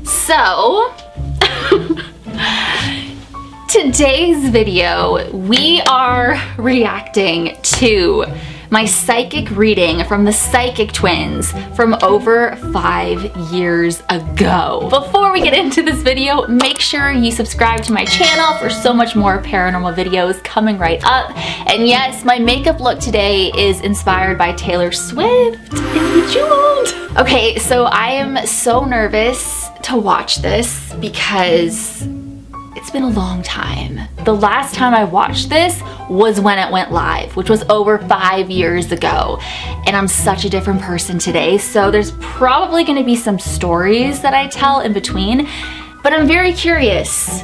So, today's video, we are reacting to my psychic reading from the Psychic Twins from over 5 years ago. Before we get into this video, make sure you subscribe to my channel for so much more paranormal videos coming right up. And yes, my makeup look today is inspired by Taylor Swift and Bejeweled. Okay, so I am so nervous to watch this because it's been a long time. The last time I watched this was when it went live, which was over 5 years ago. And I'm such a different person today, so there's probably gonna be some stories that I tell in between, but I'm very curious.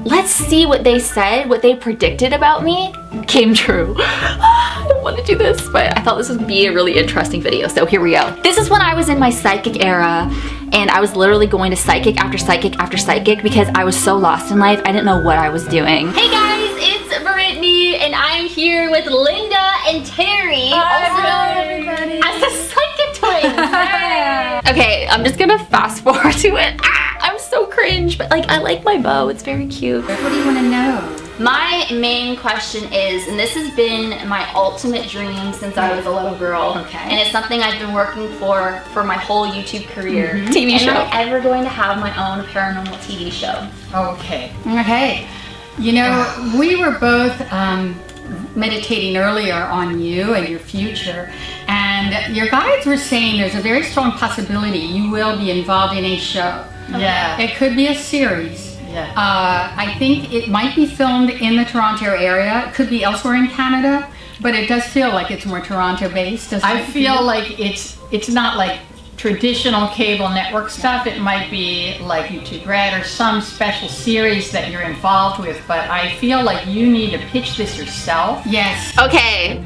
Let's see what they said, what they predicted about me came true. I don't want to do this, but I thought this would be a really interesting video, so here we go. This is when I was in my psychic era, and I was literally going to psychic after psychic after psychic because I was so lost in life, I didn't know what I was doing. Hey guys, it's Brittany, and I'm here with Linda and Terry, also known as the Psychic Twins. Hey. Okay, I'm just gonna fast forward to it. I'm so cringe, but like I like my bow, it's very cute. What do you want to know? My main question is, and this has been my ultimate dream since I was a little girl, and it's something I've been working for my whole YouTube career. TV show. Am I ever going to have my own paranormal TV show? Okay. You know, we were both meditating earlier on you and your future, and your guides were saying there's a very strong possibility you will be involved in a show. Yeah. It could be a series. Yeah. I think it might be filmed in the Toronto area. It could be elsewhere in Canada, but it does feel like it's more Toronto based. I feel like it's not like traditional cable network stuff. It might be like YouTube Red or some special series that you're involved with, but I feel like you need to pitch this yourself. Yes. Okay.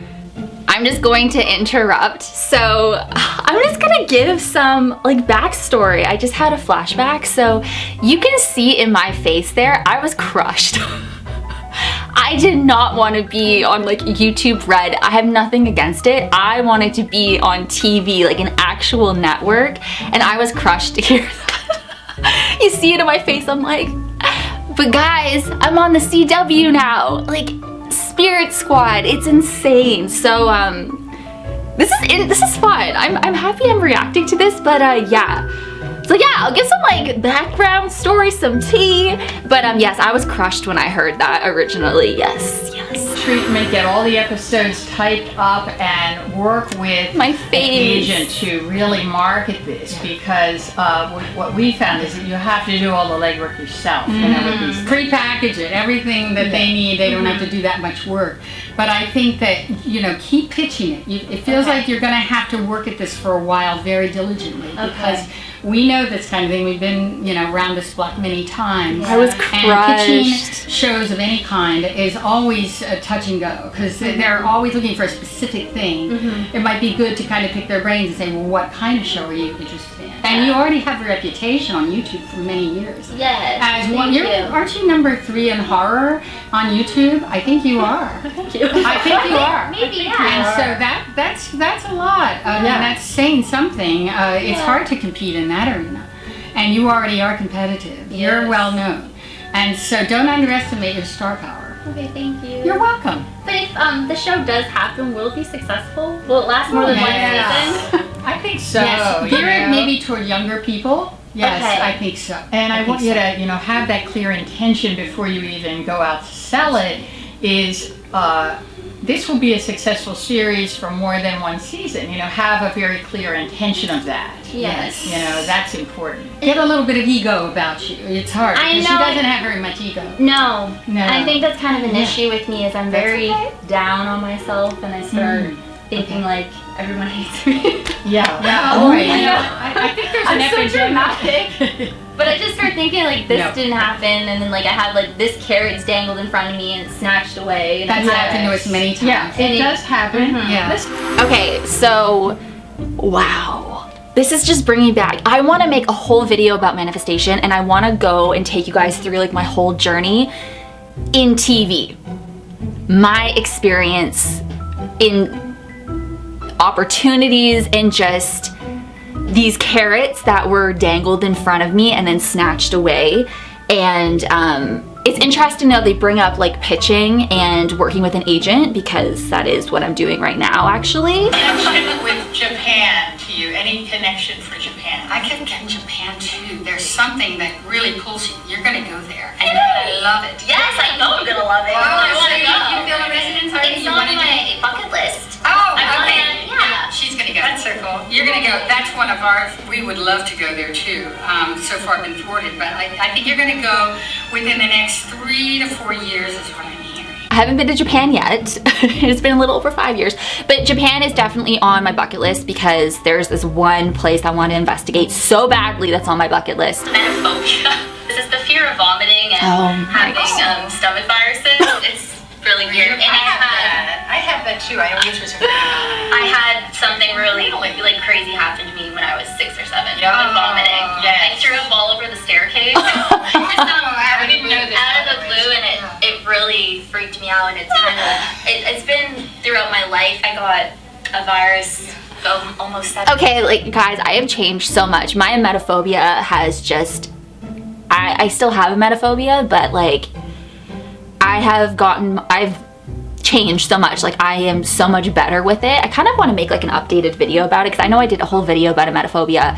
I'm just going to interrupt. So I'm just gonna give some like backstory. I just had a flashback, so you can see in my face there, I was crushed. I did not want to be on like YouTube Red. I have nothing against it. I wanted to be on TV, like an actual network, and I was crushed to hear that. You see it in my face, I'm like, but guys, I'm on the CW now. Like, Spirit Squad, it's insane. So this is fun. I'm happy I'm reacting to this, but yeah. So yeah, I'll give some like background story, some tea. But yes, I was crushed when I heard that originally. Yes. Treatment, get all the episodes typed up and work with my an face agent to really market this, because what we found is that you have to do all the legwork yourself. You know, with these Pre-package it, everything that they need. They don't have to do that much work. But I think that, you know, keep pitching it. It feels like you're going to have to work at this for a while very diligently, because we know this kind of thing. We've been, you know, around this block many times. I was crushed. And pitching shows of any kind is always a touch and go, because they're always looking for a specific thing. It might be good to kind of pick their brains and say, well, what kind of show are you interested in? And you already have a reputation on YouTube for many years. Yes. As one, aren't you number 3 in horror on YouTube? I think you are. Thank you. I think you are. Maybe, And so that's a lot. And that's saying something. It's hard to compete in that arena. And you already are competitive. Yes. You're well known. And so don't underestimate your star power. Okay, thank you. You're welcome. But if the show does happen, will it be successful? Will it last more than one season? I think so. Yes, gear it maybe toward younger people. Yes, Okay. I think so. And I want you to, you know, have that clear intention before you even go out to sell it. Is this will be a successful series for more than one season? You know, have a very clear intention of that. Yes. You know, that's important. Get a little bit of ego about you. It's hard. I Because know. She doesn't have very much ego. No. No. I think that's kind of an issue with me, is I'm very okay. down on myself, and I start thinking like everyone hates me. Yeah. Oh, Right. yeah. I think there's I'm an so epidemic. dramatic. But I just start thinking like this No. didn't happen, and then like I had like this carrot's dangled in front of me and snatched away. And That's happened to us many times. Yeah, it does happen. Yeah. Okay, so wow. This is just bringing back, I want to make a whole video about manifestation, and I want to go and take you guys through like my whole journey in TV. My experience in opportunities and just these carrots that were dangled in front of me and then snatched away. And it's interesting though, they bring up like pitching and working with an agent, because that is what I'm doing right now actually. Connection with Japan to you, any connection for Japan? I can get Japan too. There's something that really pulls you. You're gonna go there, and you're gonna love it. Yes, I know I'm gonna love it. I want to go. You feel a residence already? It's on my bucket list. Oh, I wanna- okay. yeah. She's gonna go. That's so cool. You're gonna go. That's one of our. We would love to go there too. So far, I've been thwarted, but I think you're gonna go within the next 3 to 4 years. Is what I'm hearing. I haven't been to Japan yet. It's been a little over 5 years, but Japan is definitely on my bucket list because there's this one place I want to investigate so badly that's on my bucket list. Emetophobia. This is the fear of vomiting and having stomach viruses. It's really weird. And I have that too. I always was I had something really like crazy happen to me when I was 6 or 7. Yeah. With vomiting. Yes. I threw up all over the staircase. I didn't know this. Out of the blue, and it really freaked me out. And it's kind of it's been throughout my life. I got a virus almost 7. Okay, like guys, I have changed so much. My emetophobia has just, I still have emetophobia, but like I've changed so much. Like I am so much better with it. I kind of want to make like an updated video about it, because I know I did a whole video about emetophobia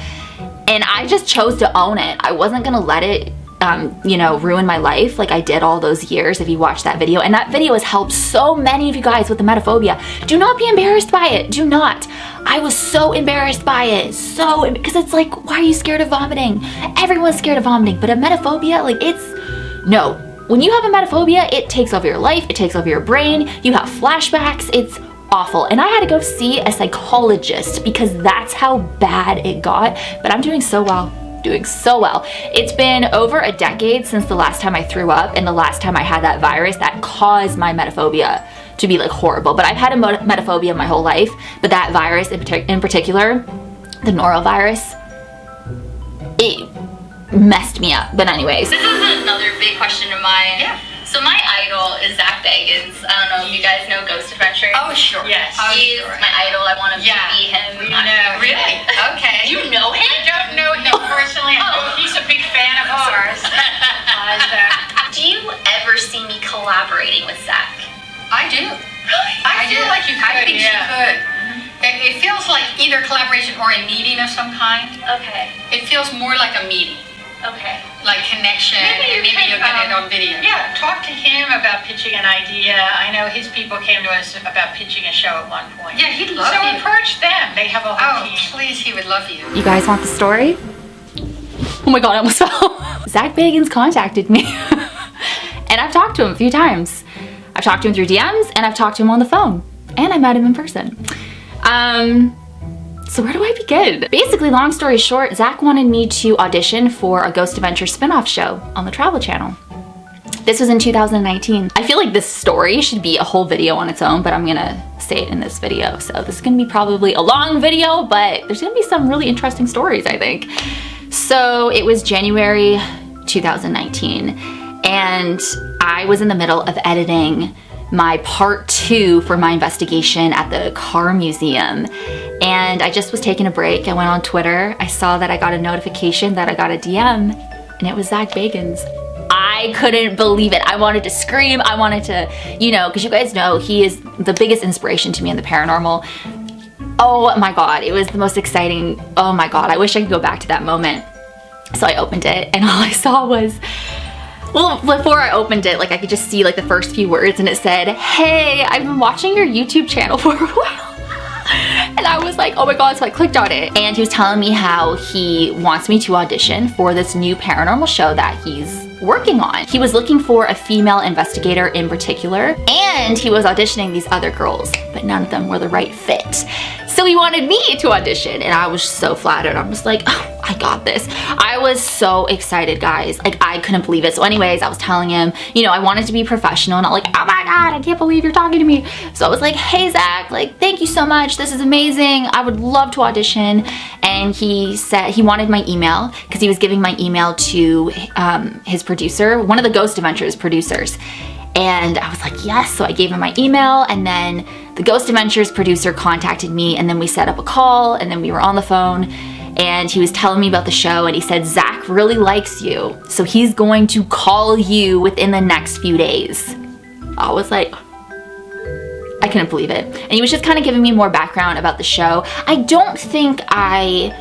and I just chose to own it. I wasn't gonna let it you know, ruin my life like I did all those years. If you watch that video, and that video has helped so many of you guys with emetophobia. Do not be embarrassed by it. Do not. I was so embarrassed by it, because it's like, why are you scared of vomiting? Everyone's scared of vomiting, but emetophobia, like no. When you have emetophobia, it takes over your life, it takes over your brain, you have flashbacks, it's awful. And I had to go see a psychologist because that's how bad it got, but I'm doing so well. It's been over a decade since the last time I threw up and the last time I had that virus that caused my emetophobia to be like horrible. But I've had emetophobia my whole life, but that virus in particular, the norovirus, it messed me up. But anyways. This is another big question of mine. Yeah. So my idol is Zak Bagans. I don't know if you guys know Ghost Adventure. Oh, sure. Yes. He's my idol. I want to be him. We know. Really? Okay. You know him? I don't know him personally. I know he's a big fan of ours. Do you ever see me collaborating with Zak? I do. Really? I feel like you could. I think she could. It feels like either collaboration or a meeting of some kind. Okay. It feels more like a meeting, Okay. like connection, and maybe you'll get it on video. Yeah, talk to him about pitching an idea. I know his people came to us about pitching a show at one point. Yeah, he'd love So you. approach them. They have a whole Oh, team. please, he would love you. You guys want the story? Oh my god, I almost fell. Zak Bagans contacted me and I've talked to him a few times. I've talked to him through DMs and I've talked to him on the phone, and I met him in person. So where do I begin? Basically, long story short, Zak wanted me to audition for a Ghost Adventure spin-off show on the Travel Channel. This was in 2019. I feel like this story should be a whole video on its own, but I'm gonna say it in this video. So this is gonna be probably a long video, but there's gonna be some really interesting stories, I think. So it was January 2019, and I was in the middle of editing my part 2 for my investigation at the car museum, and I just was taking a break. I went on Twitter. I saw that I got a notification that I got a DM, and it was Zak Bagans. I couldn't believe it. I wanted to scream. I wanted to, you know, because you guys know he is the biggest inspiration to me in the paranormal. Oh my god, it was the most exciting. Oh my god, I wish I could go back to that moment. So I opened it, and all I saw was, well, before I opened it, like I could just see like the first few words, and it said, "Hey, I've been watching your YouTube channel for a while." And I was like, oh my god, so I clicked on it. And he was telling me how he wants me to audition for this new paranormal show that he's working on. He was looking for a female investigator in particular, and he was auditioning these other girls, but none of them were the right fit. So he wanted me to audition, and I was so flattered. I was like, oh, I got this. I was so excited, guys. Like, I couldn't believe it. So anyways, I was telling him, you know, I wanted to be professional, not like, oh my god, I can't believe you're talking to me. So I was like, hey Zak, like, thank you so much. This is amazing. I would love to audition. And he said he wanted my email because he was giving my email to his producer, one of the Ghost Adventures producers. And I was like, yes. So I gave him my email, and then the Ghost Adventures producer contacted me, and then we set up a call, and then we were on the phone. and he was telling me about the show, and he said, Zach really likes you, so he's going to call you within the next few days. I was like, I couldn't believe it. And he was just kind of giving me more background about the show. I don't think I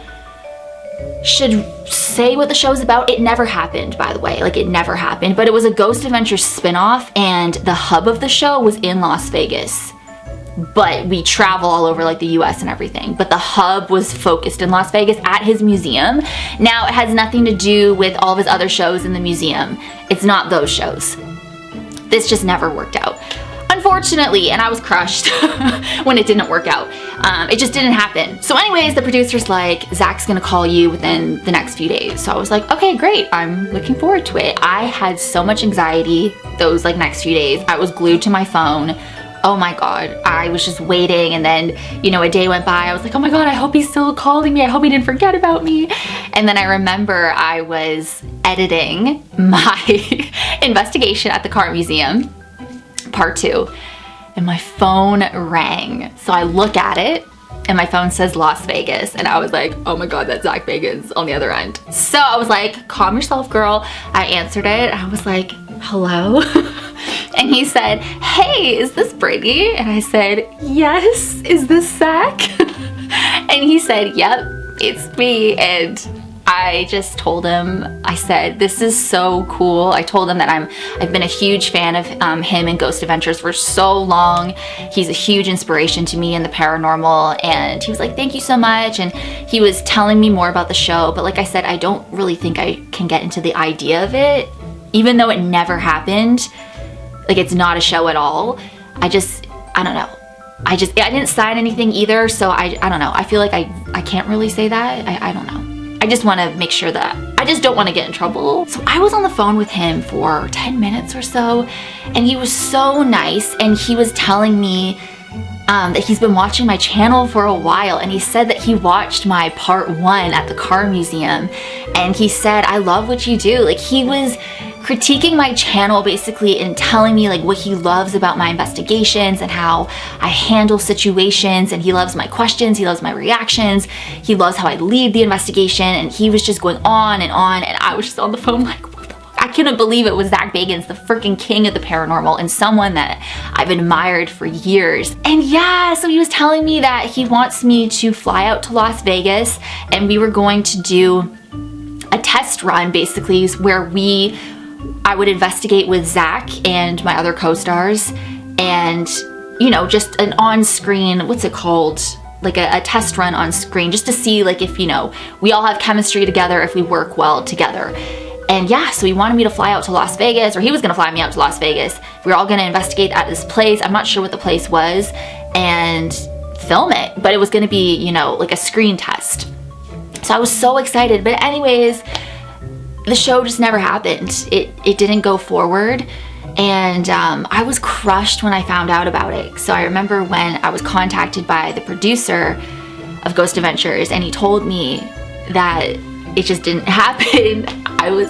should say what the show is about. It never happened, by the way. Like, it never happened. But it was a Ghost Adventures spinoff, and the hub of the show was in Las Vegas. But we travel all over, like, the US and everything. But the hub was focused in Las Vegas at his museum. Now, it has nothing to do with all of his other shows in the museum. It's not those shows. This just never worked out, unfortunately, and I was crushed when it didn't work out. It just didn't happen. So anyways, the producer's like, Zach's gonna call you within the next few days. So I was like, okay, great, I'm looking forward to it. I had so much anxiety those like next few days. I was glued to my phone. Oh my God, I was just waiting, and then, you know, a day went by. I was like, oh my God, I hope he's still calling me. I hope he didn't forget about me. And then I remember I was editing my investigation at the car museum, part 2, and my phone rang. So I look at it, and my phone says Las Vegas, and I was like, oh my God, that's Zak Bagans on the other end. So I was like, calm yourself, girl. I answered it, and I was like, hello? And he said, hey, is this Brittany? And I said, yes, is this Zach? And he said, yep, it's me. And I just told him, I said, this is so cool. I told him that I've been a huge fan of him and Ghost Adventures for so long. He's a huge inspiration to me in the paranormal. And he was like, thank you so much. And he was telling me more about the show. But like I said, I don't really think I can get into the idea of it, even though it never happened. Like, it's not a show at all. I don't know. I didn't sign anything either, so I don't know. I feel like I can't really say that. I don't know. I just want to make sure that I just don't want to get in trouble. So I was on the phone with him for 10 minutes or so, and he was so nice, and he was telling me that he's been watching my channel for a while, and he said that he watched my part 1 at the car museum, and he said, I love what you do. Like, he was critiquing my channel basically and telling me like what he loves about my investigations and how I handle situations, and he loves my questions, he loves my reactions, he loves how I lead the investigation, and he was just going on, and I was just on the phone like, what the fuck? I couldn't believe it was Zak Bagans, the freaking king of the paranormal, and someone that I've admired for years. And yeah, so he was telling me that he wants me to fly out to Las Vegas, and we were going to do a test run basically where I would investigate with Zach and my other co-stars, and, you know, just an on-screen, what's it called? Like a test run on screen, just to see like if, you know, we all have chemistry together, if we work well together. And yeah, so he wanted me to fly out to Las Vegas, or he was gonna fly me out to Las Vegas. We were all gonna investigate at this place. I'm not sure what the place was, and film it, but it was gonna be, you know, like a screen test. So I was so excited, but anyways, the show just never happened. It didn't go forward, and I was crushed when I found out about it. So I remember when I was contacted by the producer of Ghost Adventures, and he told me that it just didn't happen. I was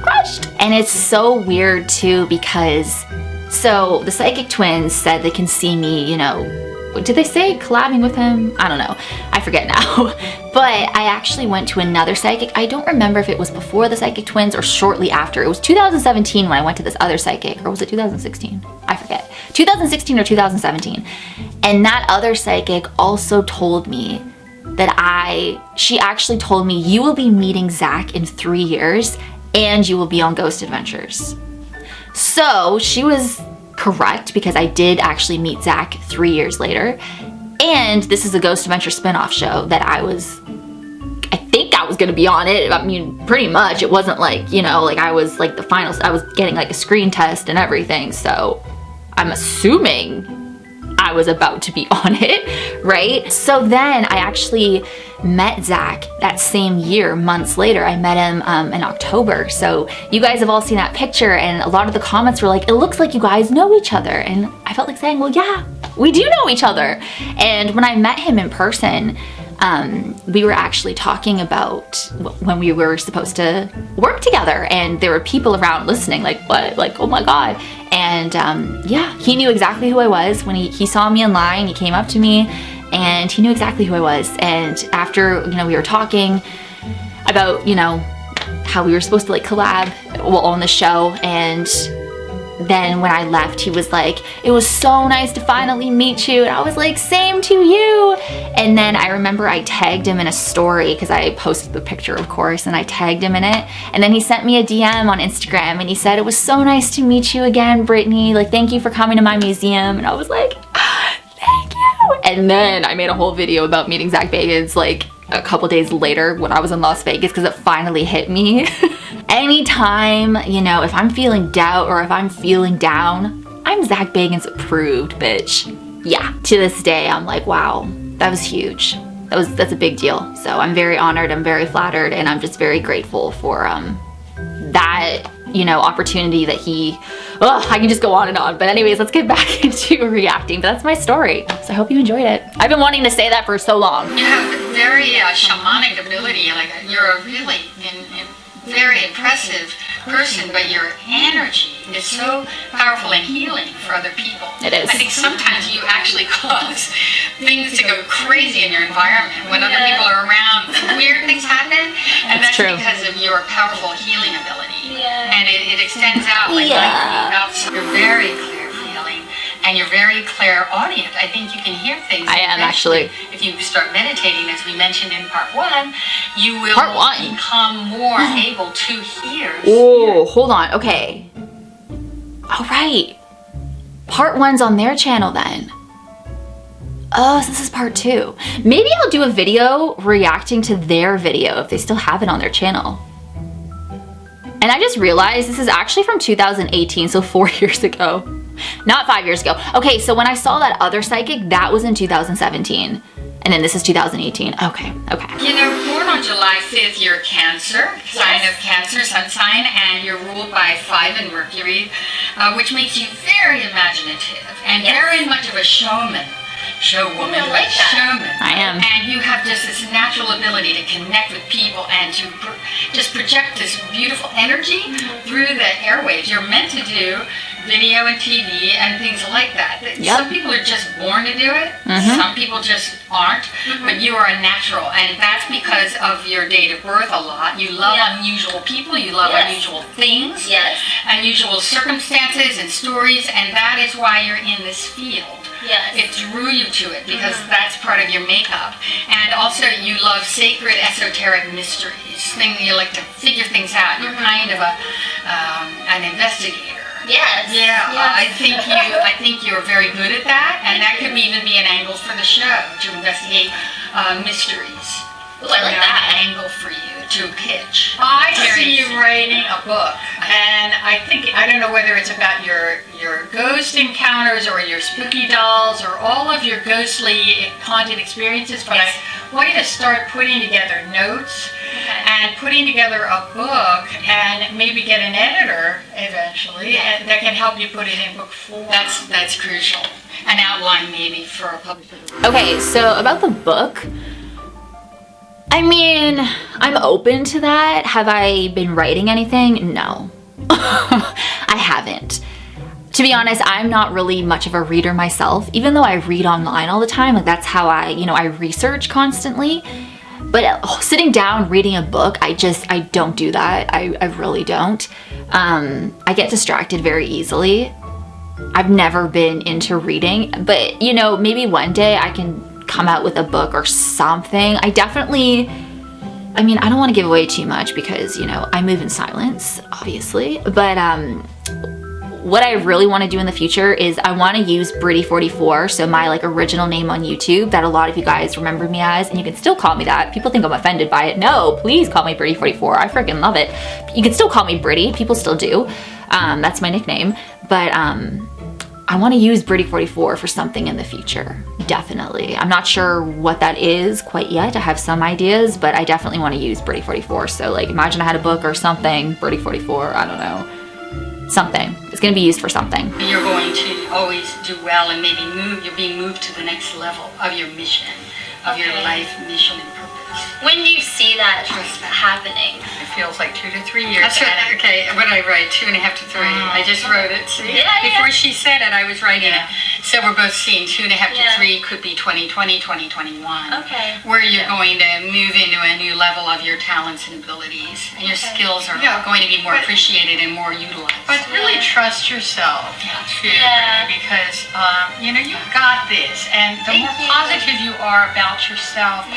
crushed. And it's so weird too, because so the psychic twins said they can see me, you know, did they say collabing with him? I don't know. I forget now. But I actually went to another psychic. I don't remember if it was before the psychic twins or shortly after. It was 2017 when I went to this other psychic, or was it 2016? I forget. 2016 or 2017. And that other psychic also told me that she actually told me, you will be meeting Zach in 3 years, and you will be on Ghost Adventures. So she was correct, because I did actually meet Zach 3 years later, and this is a Ghost Adventure spinoff show that I think I was gonna be on it. I mean, pretty much. It wasn't like, you know, like I was like the final, I was getting like a screen test and everything, so I'm assuming I was about to be on it, right? So then I actually met Zach that same year, months later. I met him in October. So you guys have all seen that picture, and a lot of the comments were like, it looks like you guys know each other. And I felt like saying, well, yeah, we do know each other. And when I met him in person, we were actually talking about when we were supposed to work together, and there were people around listening like, what? Like, oh my God. And yeah, he knew exactly who I was. When he saw me in line, he came up to me, and he knew exactly who I was. And after, you know, we were talking about, you know, how we were supposed to like collab, well, on the show, and then when I left, he was like, it was so nice to finally meet you. And I was like, same to you. And then I remember I tagged him in a story, because I posted the picture, of course, and I tagged him in it. And then he sent me a DM on Instagram and he said, it was so nice to meet you again, Brittany. Like, thank you for coming to my museum. And I was like, thank you. And then I made a whole video about meeting Zak Bagans like a couple days later when I was in Las Vegas, because it finally hit me. Anytime, you know, if I'm feeling doubt or if I'm feeling down, I'm Zak Bagans approved, bitch. Yeah, to this day, I'm like, wow, that was huge. That's a big deal. So I'm very honored, I'm very flattered, and I'm just very grateful for that, you know, opportunity that I can just go on and on. But anyways, let's get back into reacting. But that's my story. So I hope you enjoyed it. I've been wanting to say that for so long. You have a very shamanic ability. Like, you're a really very impressive person, but your energy is so powerful and healing for other people. It is. I think sometimes you actually cause things to go crazy in your environment when other people are around. Weird things happen, and that's true. because of your powerful healing ability. Yeah. And it extends out like you're very clear feeling. And you're very clairaudient. I think you can hear things. I am, actually. If you start meditating, as we mentioned in part one, you will become more able to hear. Oh, hold on. Okay. All right. Part 1's on their channel then. Oh, so this is part 2. Maybe I'll do a video reacting to their video if they still have it on their channel. And I just realized this is actually from 2018, so 4 years ago. Not 5 years ago. Okay, so when I saw that other psychic, that was in 2017. And then this is 2018. Okay. You know, born on July 5th, you're Cancer, sign of Cancer, sun sign, and you're ruled by 5 in Mercury, which makes you very imaginative and very much of a showman. Showwoman, I like that. showman. I am. And you have just this natural ability to connect with people and to just project this beautiful energy through the airwaves. You're meant to do video and TV and things like that. Some people are just born to do it. Some people just aren't. But you are a natural, and that's because of your date of birth a lot. You love unusual people. You love unusual things. Yes. Unusual circumstances and stories, and that is why you're in this field. Yes. It drew you to it because that's part of your makeup. And also you love sacred esoteric mysteries. You like to figure things out. You're kind of an investigator. Yes. Yeah, I think you're very good at that, and that could even be an angle for the show, to investigate mysteries. Ooh, I like that. An angle for you to pitch. I see you writing a book, and I don't know whether it's about your ghost encounters or your spooky dolls or all of your ghostly haunted experiences, but I want you to start putting together notes and putting together a book, and maybe get an editor eventually and that can help you put it in book form. That's crucial. An outline maybe for a publisher. Okay, so about the book, I mean, I'm open to that. Have I been writing anything? No. I haven't. To be honest, I'm not really much of a reader myself, even though I read online all the time. Like, that's how I research constantly. But sitting down reading a book, I don't do that. I really don't. I get distracted very easily. I've never been into reading, but maybe one day I can come out with a book or something. I don't want to give away too much because, I move in silence, obviously. But what I really want to do in the future is I want to use Britty44, so my original name on YouTube that a lot of you guys remember me as, and you can still call me that. People think I'm offended by it. No, please call me Britty44. I freaking love it. You can still call me Britty. People still do. That's my nickname. But I want to use Britty44 for something in the future. Definitely. I'm not sure what that is quite yet. I have some ideas, but I definitely want to use Britty44. So imagine I had a book or something, Britty44, I don't know. Something. It's going to be used for something. You're going to always do well and maybe you're being moved to the next level of your mission, of your life mission and purpose. When do you see that happening? It feels like 2 to 3 years. That's right. Okay, what did I write? 2.5 to 3. I just wrote it. See? Before she said it, I was writing it. So we're both seeing 2.5 to 3 could be 2020, 2021. Okay. Where you're going to move into a new level of your talents and abilities, and your skills are going to be more appreciated and more utilized. But really trust yourself too, because you know you've got this, and the more positive you are about yourself,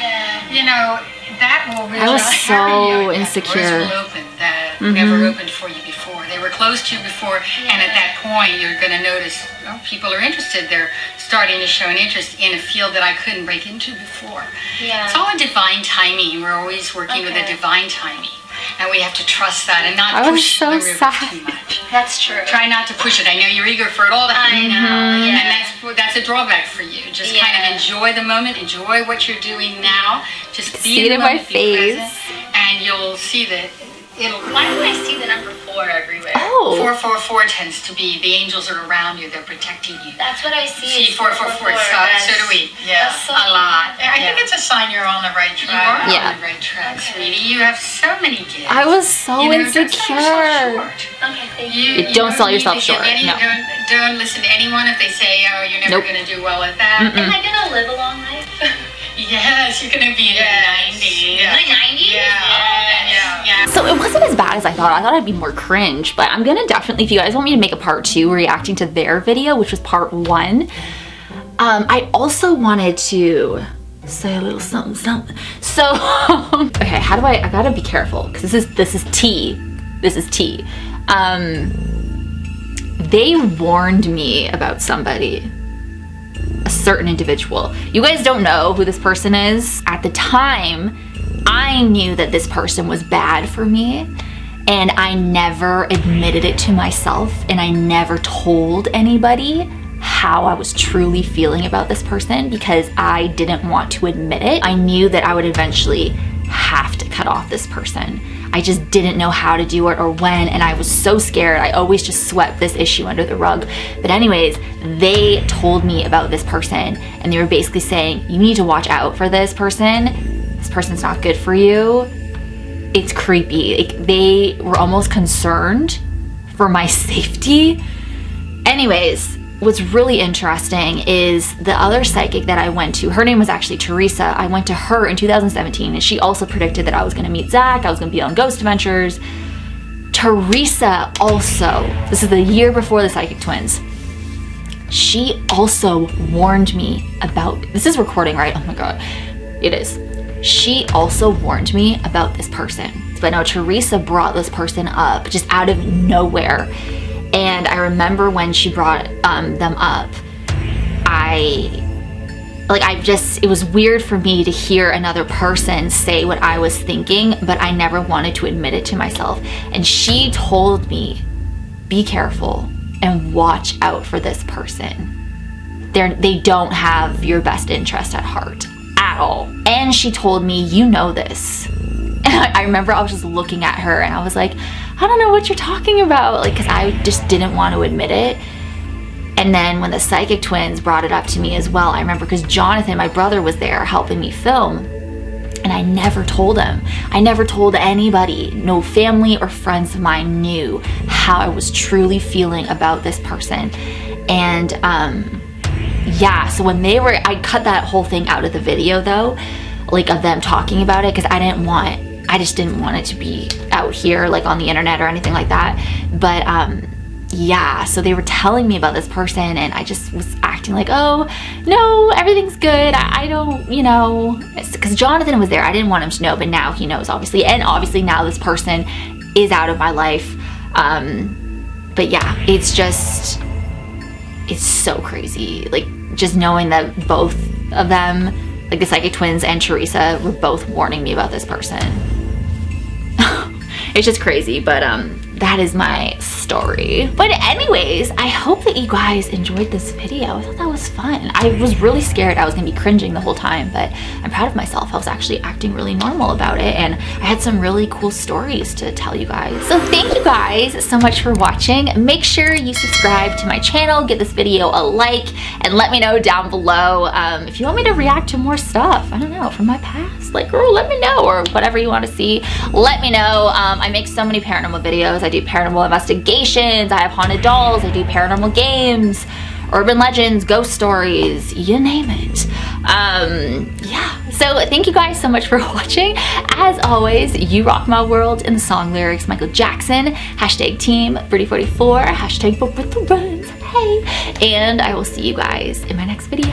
you know that will really I was carry so you. insecure. Doors will open that never opened for you before. They were closed to you before, and at that point, you're going to notice people are interested. They're starting to show an interest in a field that I couldn't break into before. It's all in divine timing. We're always working with a divine timing, and we have to trust that and not push the river too much. That's true. Try not to push it. I know you're eager for it all the time. I know. And that's a drawback for you. Just kind of enjoy the moment, enjoy what you're doing now. Just be in the moment, be present, and you'll see that Why do I see the number 4 everywhere? Oh. 444 tends to be the angels are around you. They're protecting you. That's what I see. See, 444. So do we. Yeah. A lot. I think it's a sign you're on the right You track. are on the right track, sweetie. You have so many gifts. I was so insecure. Okay, thank you. Don't sell yourself short. No. Don't listen to anyone if they say, "Oh, you're never going to do well at that." Am I going to live a long life? Yes, you're going to be in your 90s. In my 90s? Yeah. So it wasn't as bad as I thought. I thought I'd be more cringe, but I'm gonna definitely, if you guys want me to make a part 2 reacting to their video, which was part 1, I also wanted to say a little something. So, okay, how do I gotta be careful, because this is tea. This is tea. They warned me about somebody. A certain individual. You guys don't know who this person is. At the time, I knew that this person was bad for me, and I never admitted it to myself, and I never told anybody how I was truly feeling about this person because I didn't want to admit it. I knew that I would eventually have to cut off this person. I just didn't know how to do it or when, and I was so scared. I always just swept this issue under the rug. But anyways, they told me about this person, and they were basically saying, you need to watch out for this person. This person's not good for you. It's creepy. Like, they were almost concerned for my safety. Anyways, what's really interesting is the other psychic that I went to, her name was actually Teresa. I went to her in 2017, and she also predicted that I was gonna meet Zach, I was gonna be on Ghost Adventures. Teresa also, this is the year before the Psychic Twins, she also warned me about, this is recording, right? Oh my God, it is. She also warned me about this person. But now Teresa brought this person up just out of nowhere. And I remember when she brought them up, it was weird for me to hear another person say what I was thinking, but I never wanted to admit it to myself. And she told me, be careful and watch out for this person. They don't have your best interest at heart at all. And she told me, you know this. And I remember I was just looking at her and I was like, I don't know what you're talking about, like, because I just didn't want to admit it. And then when the Psychic Twins brought it up to me as well, I remember because Jonathan, my brother, was there helping me film, and I never told him. I never told anybody. No family or friends of mine knew how I was truly feeling about this person. And yeah, so when I cut that whole thing out of the video though, like of them talking about it, because I just didn't want it to be out here like on the internet or anything like that. But yeah, so they were telling me about this person, and I just was acting like, oh no, everything's good, I don't, because Jonathan was there. I didn't want him to know, but now he knows, obviously. And obviously now this person is out of my life. But yeah, it's so crazy, like just knowing that both of them, like the Psychic Twins and Teresa, were both warning me about this person. It's just crazy, but that is my story. But anyways, I hope that you guys enjoyed this video. I thought that was fun. I was really scared I was gonna be cringing the whole time, but I'm proud of myself. I was actually acting really normal about it, and I had some really cool stories to tell you guys. So thank you guys so much for watching. Make sure you subscribe to my channel, give this video a like, and let me know down below if you want me to react to more stuff, I don't know, from my past. just like, girl, let me know, or whatever you want to see, let me know. I make so many paranormal videos. I do paranormal investigations, I have haunted dolls, I do paranormal games, urban legends, ghost stories, you name it. Yeah, so thank you guys so much for watching. As always, you rock my world in the song lyrics. Michael Jackson, hashtag team Birdie44, hashtag book with the runs. Hey, and I will see you guys in my next video.